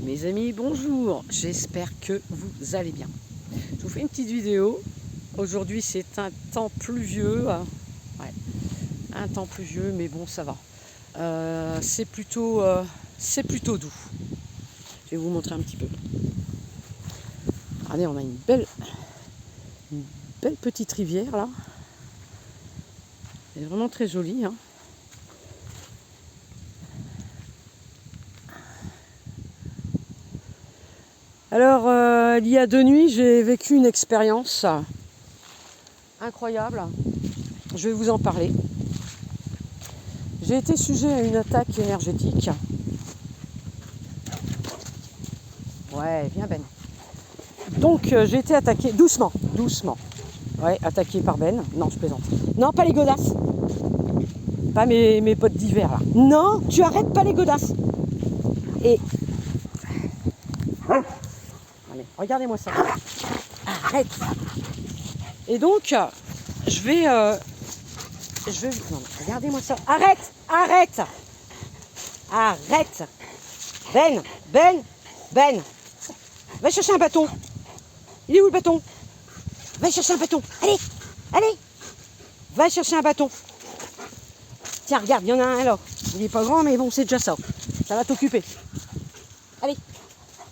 Mes amis, bonjour, j'espère que vous allez bien. Je vous fais une petite vidéo. Aujourd'hui c'est un temps pluvieux, un temps pluvieux, mais bon ça va. C'est plutôt doux. Je vais vous montrer un petit peu. Regardez, on a une belle petite rivière là. Elle est vraiment très jolie. Alors, il y a 2 nuits, j'ai vécu une expérience incroyable. Je vais vous en parler. J'ai été sujet à une attaque énergétique. Ouais, viens Ben. Donc, j'ai été attaqué doucement. Ouais, attaqué par Ben. Non, je plaisante. Non, pas les godasses. Pas mes potes d'hiver là. Non, tu arrêtes pas les godasses. Et... Allez, regardez-moi ça. Arrête. Et donc, je vais... Non, regardez-moi ça. Arrête. Ben. Va chercher un bâton. Il est où le bâton? Va chercher un bâton. Allez. Va chercher un bâton. Tiens, regarde, il y en a un là. Il est pas grand, mais bon, c'est déjà ça. Ça va t'occuper. Allez.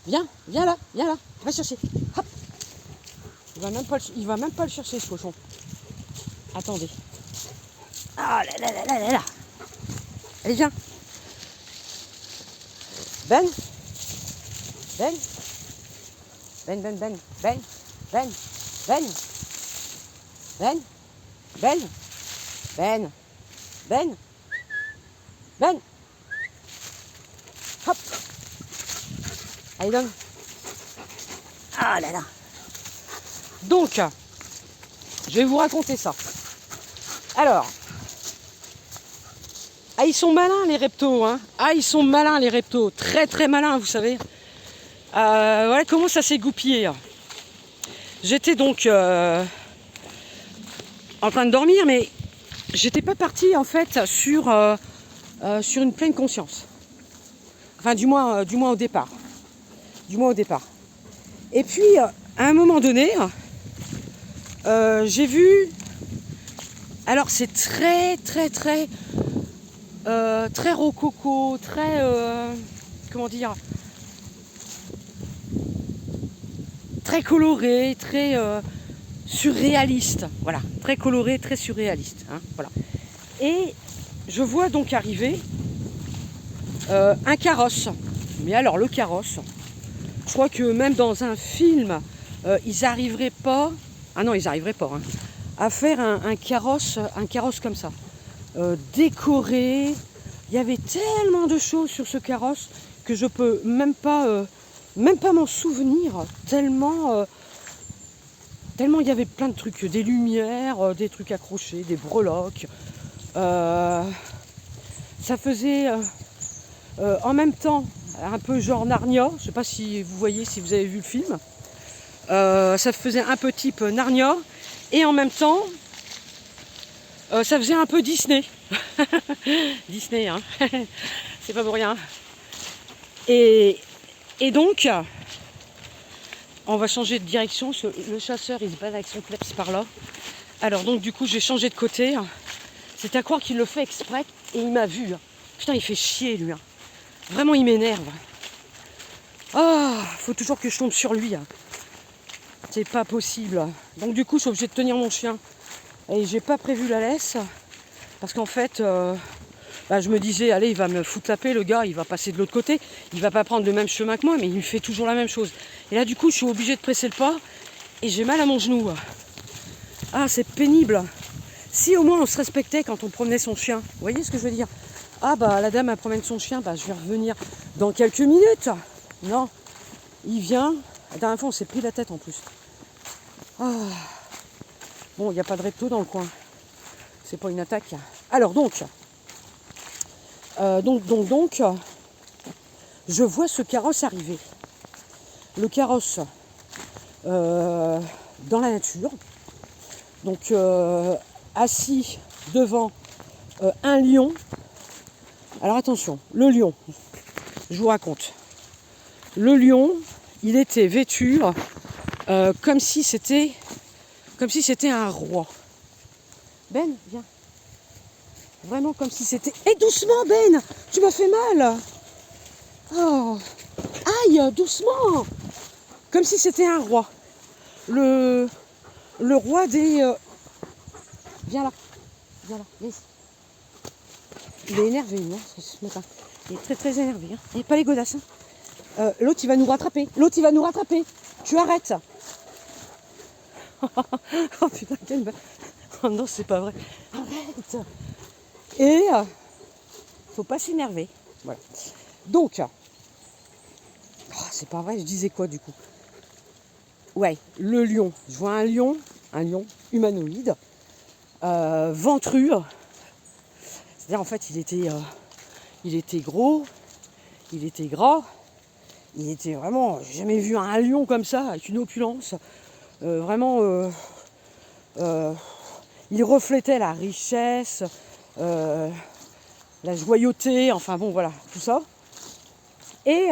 Viens là. Va chercher. Hop. Il va même pas le chercher, ce cochon. Attendez. Ah là. Allez, viens. Ben. Hop. Allez, donne. Ah là. Donc, je vais vous raconter ça. Alors, ils sont malins les reptos, ils sont malins les reptos, très très malins, vous savez. Voilà comment ça s'est goupillé. J'étais donc en train de dormir, mais j'étais pas partie en fait sur une pleine conscience. Enfin, du moins au départ. Et puis, à un moment donné, j'ai vu... Alors, c'est très rococo, très... comment dire, très coloré, très surréaliste. Voilà, très coloré, très surréaliste. Voilà. Et je vois donc arriver un carrosse. Mais alors, le carrosse, je crois que même dans un film, ils n'arriveraient pas... Ah non, ils n'arriveraient pas, à faire un carrosse comme ça. Décoré. Il y avait tellement de choses sur ce carrosse que je peux même pas m'en souvenir. Tellement il y avait plein de trucs, des lumières, des trucs accrochés, des breloques. Ça faisait en même temps un peu genre Narnia. Je ne sais pas si vous voyez, si vous avez vu le film. Ça faisait un peu type Narnia. Et en même temps, ça faisait un peu Disney. Disney, c'est pas pour rien. Et donc, on va changer de direction. Le chasseur, il se balade avec son kleps par là. Alors donc, du coup, j'ai changé de côté. C'est à croire qu'il le fait exprès et il m'a vu. Putain, il fait chier, lui. Vraiment, il m'énerve. Faut toujours que je tombe sur lui. C'est pas possible. Donc, du coup, je suis obligée de tenir mon chien. Et j'ai pas prévu la laisse. Parce qu'en fait, je me disais, allez, il va me foutre la paix, le gars, il va passer de l'autre côté. Il va pas prendre le même chemin que moi, mais il me fait toujours la même chose. Et là, du coup, je suis obligée de presser le pas. Et j'ai mal à mon genou. Ah, c'est pénible. Si au moins on se respectait quand on promenait son chien. Vous voyez ce que je veux dire? La dame, elle promène son chien, je vais revenir dans quelques minutes. Non, il vient. La dernière fois, on s'est pris la tête en plus. Bon, il n'y a pas de repto dans le coin. C'est pas une attaque. Alors donc, je vois ce carrosse arriver. Le carrosse dans la nature. Donc, assis devant un lion. Alors attention, le lion, je vous raconte. le lion, il était vêtu comme si c'était un roi. Ben, viens. Vraiment comme si c'était... Et doucement, Ben, tu m'as fait mal. Oh, aïe, doucement. Comme si c'était un roi. Le roi des... Viens là, viens là, viens ici. Il est énervé, hein, ce matin. Il est très très énervé. Hein. Il n'est pas les godasses. Hein. L'autre, il va nous rattraper. L'autre, il va nous rattraper. Tu arrêtes. Oh putain, quelle... Oh non, c'est pas vrai. Arrête. Et faut pas s'énerver. Voilà. Donc, oh, c'est pas vrai, je disais quoi du coup? Ouais, le lion. Je vois un lion humanoïde, ventru. C'est-à-dire en fait, il était gros, il était gras, il était vraiment... J'ai jamais vu un lion comme ça, avec une opulence. Vraiment, il reflétait la richesse, la joyauté, enfin bon, voilà, tout ça. Et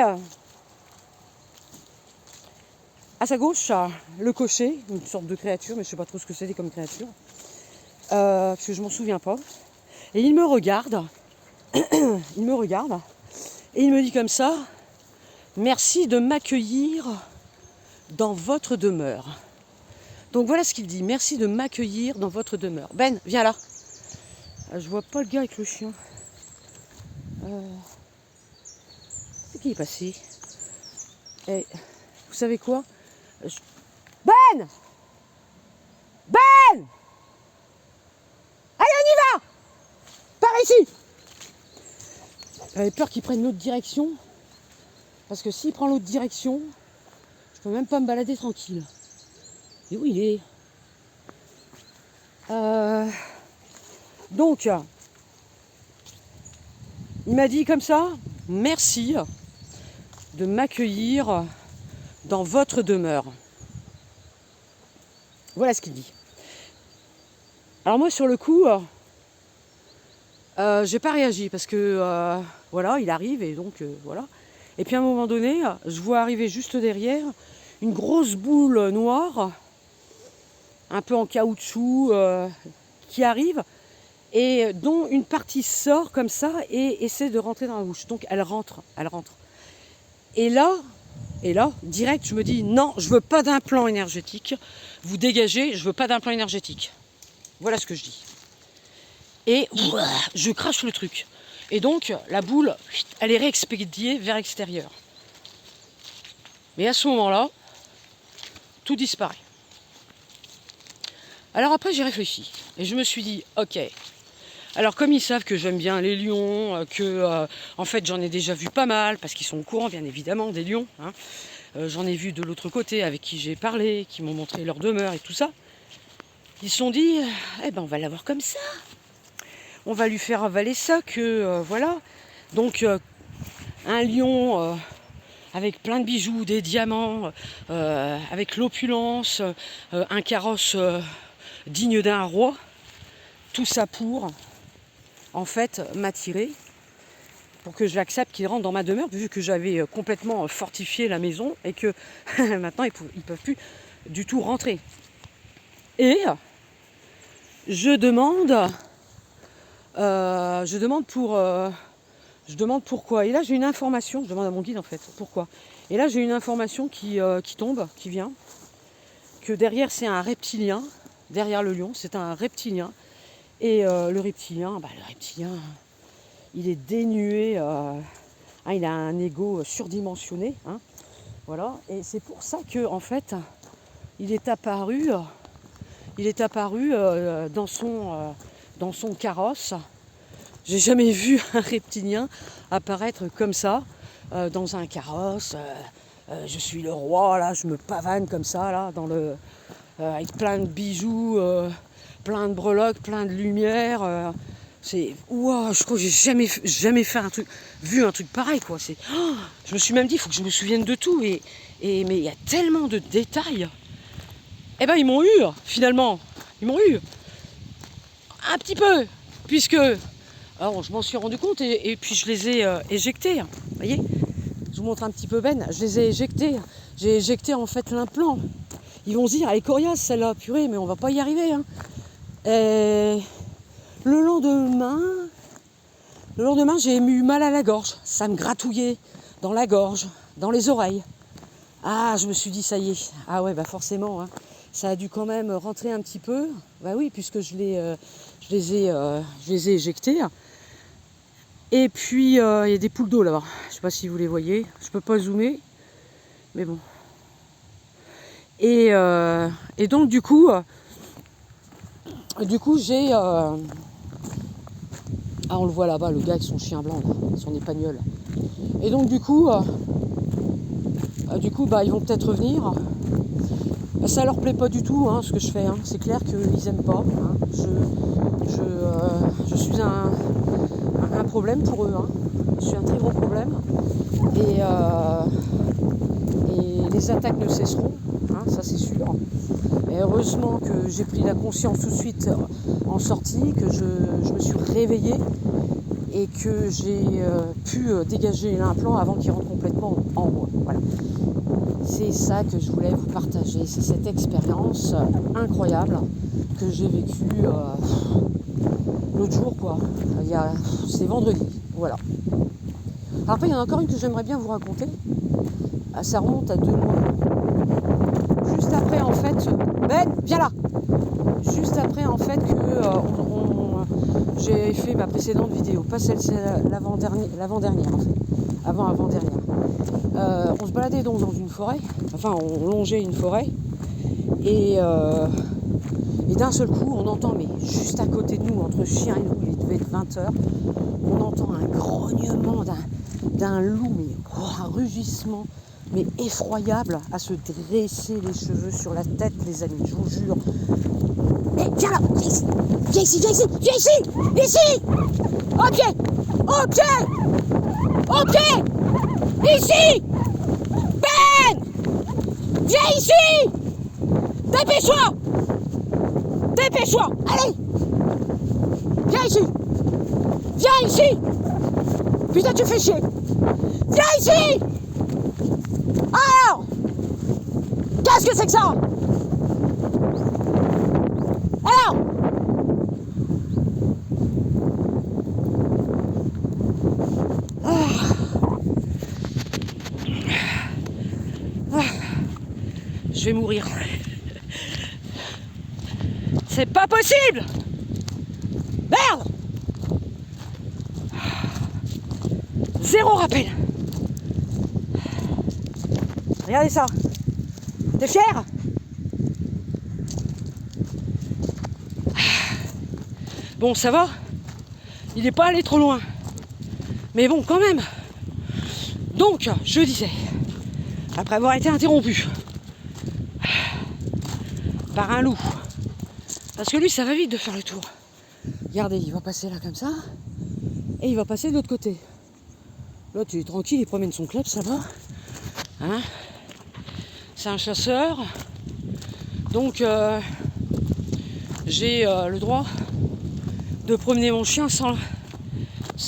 à sa gauche, le cocher, une sorte de créature, mais je ne sais pas trop ce que c'était comme créature, parce que je m'en souviens pas. Et il me regarde, et il me dit comme ça, merci de m'accueillir dans votre demeure. Donc voilà ce qu'il dit, merci de m'accueillir dans votre demeure. Ben, viens là. Je vois pas le gars avec le chien. C'est qui est passé? Et vous savez quoi? Ben! Ben! Allez, on y va! Par ici! J'avais peur qu'il prenne l'autre direction. Parce que s'il prend l'autre direction, je peux même pas me balader tranquille. Et où il est? Donc, il m'a dit comme ça, merci de m'accueillir dans votre demeure. Voilà ce qu'il dit. Alors moi, sur le coup, j'ai pas réagi parce que voilà, il arrive et donc voilà. Et puis à un moment donné, je vois arriver juste derrière une grosse boule noire, un peu en caoutchouc, qui arrive et dont une partie sort comme ça et essaie de rentrer dans la bouche. Donc elle rentre. Et là, direct, je me dis non, je veux pas d'implant énergétique. Vous dégagez, je veux pas d'implant énergétique. Voilà ce que je dis. Et je crache le truc. Et donc la boule, elle est réexpédiée vers l'extérieur. Mais à ce moment-là, tout disparaît. Alors après, j'ai réfléchi et je me suis dit, ok. Alors comme ils savent que j'aime bien les lions, que en fait j'en ai déjà vu pas mal, parce qu'ils sont au courant bien évidemment des lions. Hein. J'en ai vu de l'autre côté avec qui j'ai parlé, qui m'ont montré leur demeure et tout ça. Ils se sont dit, eh ben on va l'avoir comme ça. On va lui faire avaler ça, que voilà. Donc un lion avec plein de bijoux, des diamants, avec l'opulence, un carrosse digne d'un roi. Tout ça pour, en fait, m'attirer, pour que j'accepte qu'il rentre dans ma demeure, vu que j'avais complètement fortifié la maison et que maintenant ils ne peuvent plus du tout rentrer. Et je demande pourquoi. Et là j'ai une information, je demande à mon guide en fait, pourquoi. Et là j'ai une information qui tombe, qui vient, que derrière c'est un reptilien, derrière le lion c'est un reptilien. Et le reptilien, il est dénué, il a un ego surdimensionné, hein, voilà. Et c'est pour ça que en fait, il est apparu dans son carrosse. J'ai jamais vu un reptilien apparaître comme ça dans un carrosse. Je suis le roi, là, je me pavane comme ça, là, avec plein de bijoux. Plein de breloques, plein de lumière. Je crois que j'ai jamais vu un truc pareil, quoi. Je me suis même dit, il faut que je me souvienne de tout. Mais il y a tellement de détails. Eh ben, ils m'ont eu, finalement. Ils m'ont eu. Un petit peu. Puisque, alors, je m'en suis rendu compte et puis je les ai éjectés. Vous voyez ? vous montre un petit peu Ben, je les ai éjectés. J'ai éjecté en fait l'implant. Ils vont se dire, elle est coriace celle-là, purée, mais on va pas y arriver. Hein. Et le lendemain, j'ai eu mal à la gorge. Ça me gratouillait dans la gorge, dans les oreilles. Ah, je me suis dit, ça y est. Ah ouais, bah forcément, hein. Ça a dû quand même rentrer un petit peu. Bah oui, puisque je les ai éjectés. Et puis, il y a des poules d'eau là-bas. Je sais pas si vous les voyez. Je peux pas zoomer. Mais bon. Et donc, du coup j'ai... Ah, on le voit là-bas, le gars avec son chien blanc, là, son épagnol. Et donc, du coup, ils vont peut-être revenir. Ça leur plaît pas du tout, hein, ce que je fais. Hein. C'est clair qu'ils aiment pas. Hein. Je suis un problème pour eux. Hein. Je suis un très gros problème. Et les attaques ne cesseront, hein, ça c'est sûr. Et heureusement que j'ai pris la conscience tout de suite en sortie, que je me suis réveillée et que j'ai pu dégager l'implant avant qu'il rentre complètement en moi. Voilà. C'est ça que je voulais vous partager. C'est cette expérience incroyable que j'ai vécue l'autre jour, quoi. C'est vendredi, voilà. Alors après, il y en a encore une que j'aimerais bien vous raconter. Ça remonte à 2 mois. Juste après, en fait... Ben, viens là. Juste après, en fait, que j'ai fait ma précédente vidéo. Pas celle, c'est l'avant-dernière, en fait. Avant-dernière. On se baladait donc dans une forêt. Enfin, on longeait une forêt. Et d'un seul coup, on entend, mais juste à côté de nous, entre chien et loup, il devait être 20h, on entend un grognement d'un loup, mais un rugissement, mais effroyable, à se dresser les cheveux sur la tête, les amis, je vous jure. Mais viens là, viens ici, viens ici, viens ici, viens ici, ici, ok, ici, Ben, viens ici, dépêche-toi, allez, viens ici, putain tu fais chier, viens ici. Alors, qu'est-ce que c'est que ça? Alors, je vais mourir. C'est pas possible. Merde. 0 rappel. Regardez ça. T'es fier? Bon, ça va. Il n'est pas allé trop loin. Mais bon, quand même. Donc, je disais, après avoir été interrompu par un loup, parce que lui, ça va vite de faire le tour. Regardez, il va passer là comme ça, et il va passer de l'autre côté. Là, tu es tranquille, il promène son club, ça va. Hein? C'est un chasseur. Donc, j'ai le droit de promener mon chien sans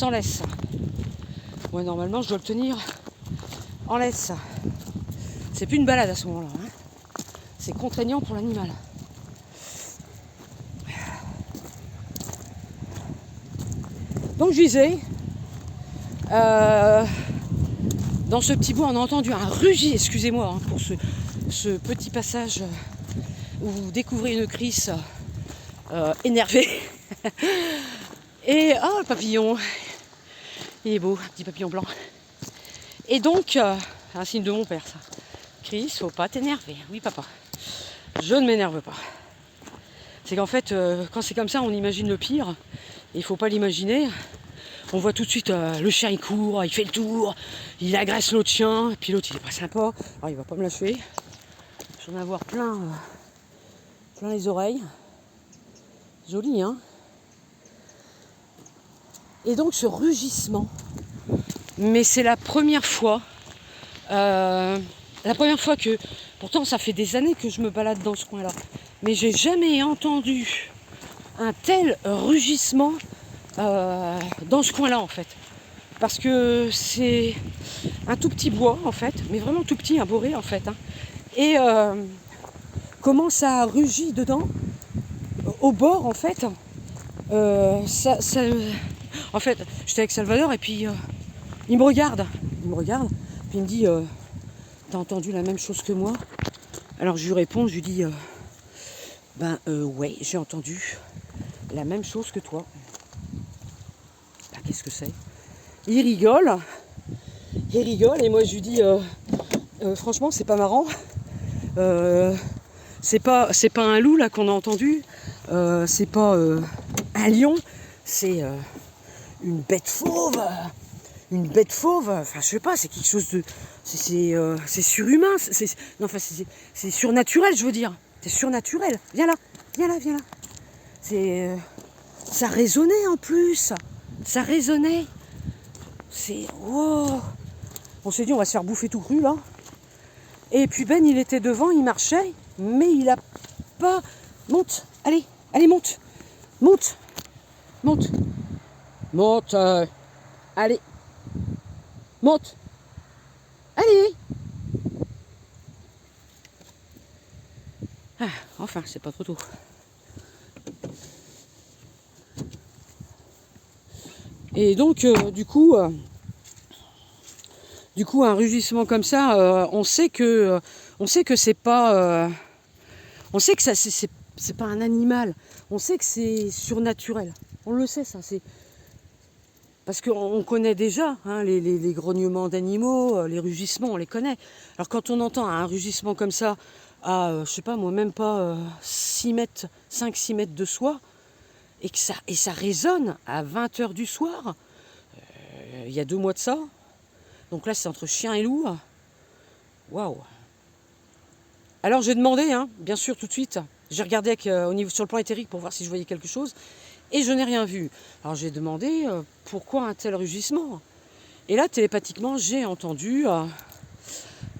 laisse. Ouais, normalement, je dois le tenir en laisse. C'est plus une balade à ce moment-là. Hein. C'est contraignant pour l'animal. Donc, je disais, dans ce petit bois, on a entendu un rugis, excusez-moi, hein, pour ce petit passage où vous découvrez une Chris énervée. Et, oh, le papillon, il est beau, un petit papillon blanc. Et donc, un signe de mon père, ça. Chris, faut pas t'énerver. Oui, papa. Je ne m'énerve pas. C'est qu'en fait, quand c'est comme ça, on imagine le pire. Il faut pas l'imaginer. On voit tout de suite le chien, il court, il fait le tour, il agresse l'autre chien. Et puis l'autre, il est pas sympa. Alors, il va pas me lâcher. Je vais en avoir plein les oreilles. Joli, hein? Et donc, ce rugissement. Mais c'est la première fois que, pourtant ça fait des années que je me balade dans ce coin-là, mais j'ai jamais entendu un tel rugissement dans ce coin-là en fait. parce que c'est un tout petit bois en fait, mais vraiment tout petit, un boré en fait. Hein. Et comment ça rugit dedans, au bord en fait. En fait, j'étais avec Salvador et puis il me regarde, puis il me dit t'as entendu la même chose que moi? Alors je lui réponds, je lui dis ouais, j'ai entendu la même chose que toi. Bah, qu'est-ce que c'est? Il rigole et moi je lui dis franchement c'est pas marrant. C'est pas un loup là qu'on a entendu, c'est pas un lion, c'est une bête fauve, enfin je sais pas, c'est quelque chose de, c'est surhumain, c'est surnaturel, je veux dire, c'est surnaturel. Viens là. C'est ça résonnait en plus, ça résonnait. C'est wow. On s'est dit on va se faire bouffer tout cru là. Et puis Ben il était devant, il marchait, mais il a pas. Monte, allez, monte, allez, monte, allez. Ah, enfin, c'est pas trop tôt. Et donc, du coup, un rugissement comme ça, on sait que c'est pas, on sait que ça, c'est pas un animal. On sait que c'est surnaturel. On le sait ça. C'est parce qu'on connaît déjà hein, les grognements d'animaux, les rugissements, on les connaît. Alors quand on entend un rugissement comme ça, à, je sais pas moi, même pas 6 mètres, 5-6 mètres de soi, et ça résonne à 20h du soir, il y a 2 mois de ça. Donc là, c'est entre chien et loup. Waouh! Alors j'ai demandé, hein, bien sûr, tout de suite. J'ai regardé au niveau, sur le plan éthérique pour voir si je voyais quelque chose. Et je n'ai rien vu. Alors j'ai demandé pourquoi un tel rugissement. Et là, télépathiquement, j'ai entendu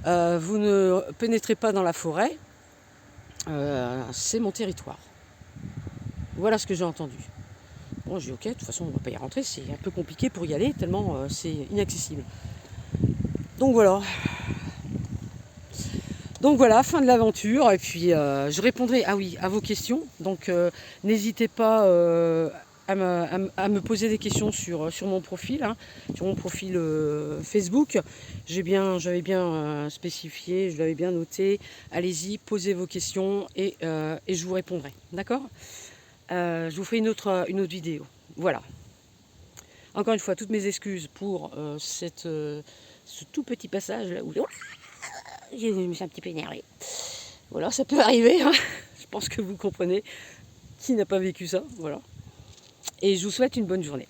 vous ne pénétrez pas dans la forêt, c'est mon territoire. Voilà ce que j'ai entendu. Bon, j'ai dit ok, de toute façon, on ne va pas y rentrer, c'est un peu compliqué pour y aller, tellement c'est inaccessible. Donc voilà. Fin de l'aventure. Et puis je répondrai à vos questions. Donc n'hésitez pas à me poser des questions sur mon profil, hein, sur mon profil Facebook. J'avais bien spécifié, je l'avais bien noté. Allez-y, posez vos questions et je vous répondrai. D'accord ? Je vous ferai une autre vidéo. Voilà. Encore une fois, toutes mes excuses pour ce tout petit passage là où je me suis un petit peu énervée. Voilà, ça peut arriver. Hein. Je pense que vous comprenez qui n'a pas vécu ça. Voilà. Et je vous souhaite une bonne journée.